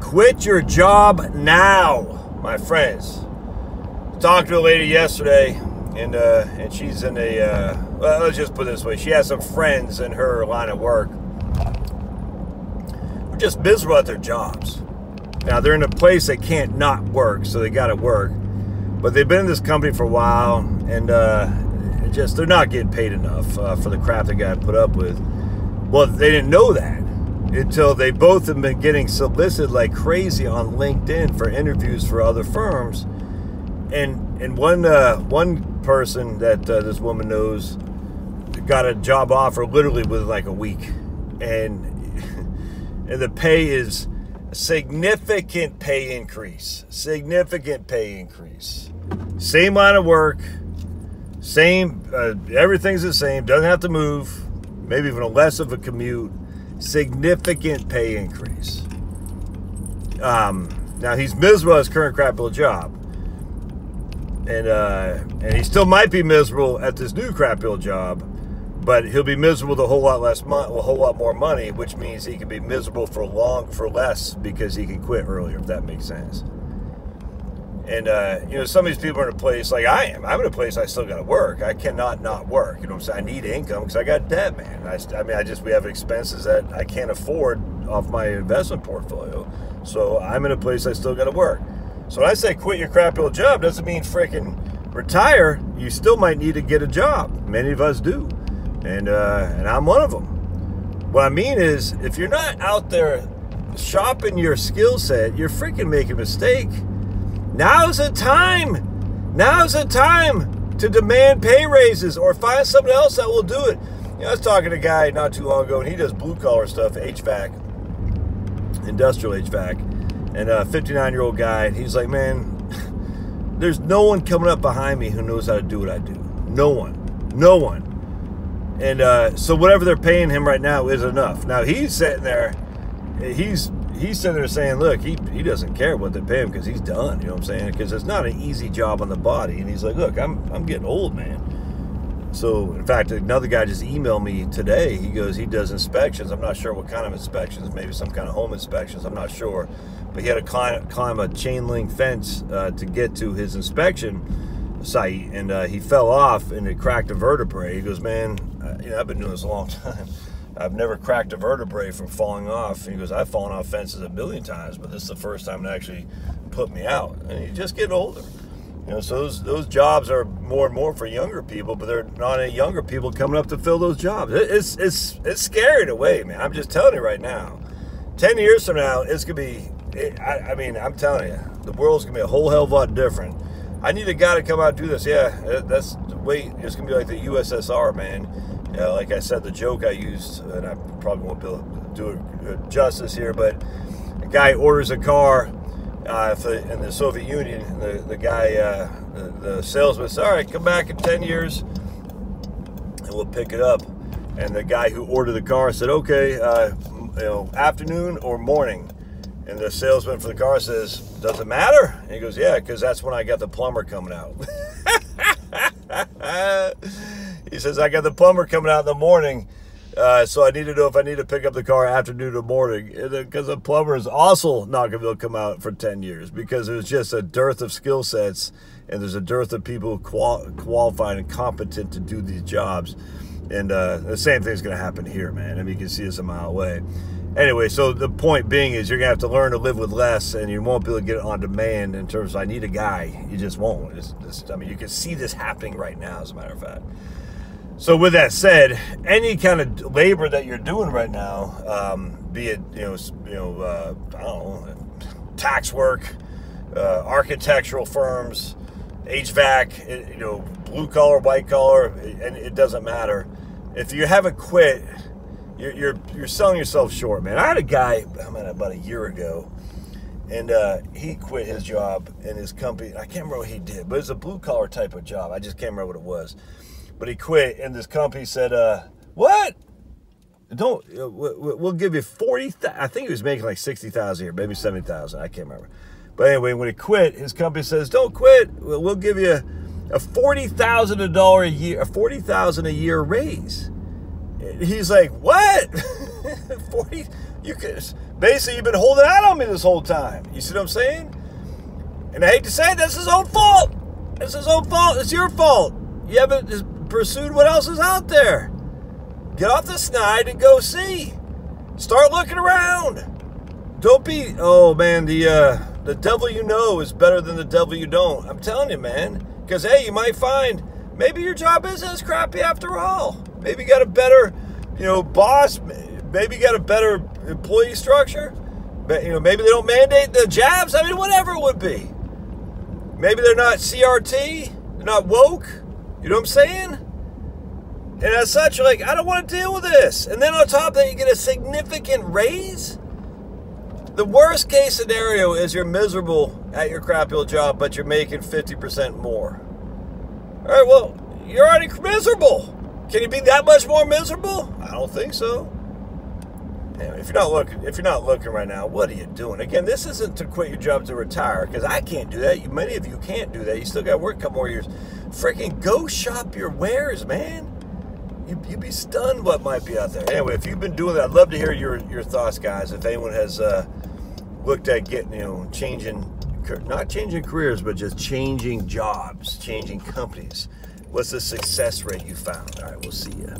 Quit your job now, my friends. Talked to a lady yesterday, and she's in a, well, let's just put it this way. She has some friends in her line of work who are just miserable at their jobs. Now, they're in a place they can't not work, so they got to work. But they've been in this company for a while, and they're not getting paid enough for the crap they got to put up with. Well, they didn't know that until they both have been getting solicited like crazy on LinkedIn for interviews for other firms. And one person that this woman knows got a job offer literally within like a week, and the pay is a significant pay increase. Same line of work, same everything's the same. Doesn't have to move. Maybe even less of a commute. Significant pay increase. Now he's miserable at his current crap little job. And he still might be miserable at this new crap little job, but he'll be miserable with a whole lot more money, which means he can be miserable for less because he can quit earlier, if that makes sense. And some of these people are in a place like I am. I'm in a place I still got to work. I cannot not work. You know what I'm saying? I need income because I got debt, man. We have expenses that I can't afford off my investment portfolio. So I'm in a place I still got to work. So when I say quit your crap little job, doesn't mean freaking retire. You still might need to get a job. Many of us do. And I'm one of them. What I mean is, if you're not out there shopping your skill set, you're freaking making a mistake. Now's the time to demand pay raises or find someone else that will do it. I was talking to a guy not too long ago, and he does blue-collar stuff, HVAC, industrial HVAC, and a 59-year-old guy, and he's like, man, there's no one coming up behind me who knows how to do what I do. No one. And so whatever they're paying him right now is enough. Now, he's sitting there, he's sitting there saying, look, he doesn't care what they pay him because he's done, you know what I'm saying? Because it's not an easy job on the body. And he's like, look, I'm getting old, man. So, in fact, another guy just emailed me today. He goes, he does inspections. I'm not sure what kind of inspections, maybe some kind of home inspections. I'm not sure. But he had to climb a chain link fence to get to his inspection site. And he fell off and it cracked a vertebrae. He goes, man, I've been doing this a long time. I've never cracked a vertebrae from falling off. He goes, I've fallen off fences a billion times, but this is the first time it actually put me out. And he's just getting older. So those jobs are more and more for younger people, but there are not any younger people coming up to fill those jobs. It's scary in a way, man. I'm just telling you right now. 10 years from now, it's going to be, I'm telling you, the world's going to be a whole hell of a lot different. I need a guy to come out and do this. Yeah, that's the way, it's going to be like the USSR, man. Like I said, the joke I used, and I probably won't be able to do it justice here, but a guy orders a car in the Soviet Union. The guy, the salesman says, all right, come back in 10 years and we'll pick it up. And the guy who ordered the car said, okay, afternoon or morning? And the salesman for the car says, does it matter? And he goes, yeah, because that's when I got the plumber coming out. He says, I got the plumber coming out in the morning, so I need to know if I need to pick up the car afternoon or morning. Because the plumber is also not going to be able to come out for 10 years because there's just a dearth of skill sets and there's a dearth of people qualified and competent to do these jobs. And the same thing is going to happen here, man. You can see this a mile away. Anyway, so the point being is you're going to have to learn to live with less, and you won't be able to get it on demand in terms of I need a guy. You just won't. You can see this happening right now, as a matter of fact. So with that said, any kind of labor that you're doing right now, be it, I don't know, tax work, architectural firms, HVAC, blue collar, white collar, and it doesn't matter. If you haven't quit, you're selling yourself short, man. I had a guy about a year ago, and he quit his job in his company. I can't remember what he did, but it's a blue collar type of job. I just can't remember what it was. But he quit, and this company said, what? We'll give you 40,000. I think he was making like 60,000 a year, maybe 70,000. I can't remember. But anyway, when he quit, his company says, don't quit. We'll give you a $40,000 a year, a $40,000 a year raise. He's like, what? 40? You could, Basically, you've been holding out on me this whole time. You see what I'm saying? And I hate to say it, that's his own fault. It's his own fault. It's your fault. You haven't pursued what else is out there. Get off the snide and go see. Start looking around. Don't be, oh man, the devil you know is better than the devil you don't. I'm telling you, man. Because, hey, you might find maybe your job isn't as crappy after all. Maybe you got a better, boss. Maybe you got a better employee structure. But, maybe they don't mandate the jabs. I mean, whatever it would be. Maybe they're not CRT. They're not woke. You know what I'm saying? And as such, you're like, I don't want to deal with this. And then on top of that, you get a significant raise. The worst case scenario is you're miserable at your crappy old job, but you're making 50% more. All right, well, you're already miserable. Can you be that much more miserable? I don't think so. If you're not looking right now, what are you doing? Again, this isn't to quit your job to retire, because I can't do that. Many of you can't do that. You still got to work a couple more years. Freaking go shop your wares, man. You'd be stunned what might be out there. Anyway, if you've been doing that, I'd love to hear your thoughts, guys. If anyone has looked at getting, not changing careers, but just changing jobs, changing companies. What's the success rate you found? All right, we'll see you.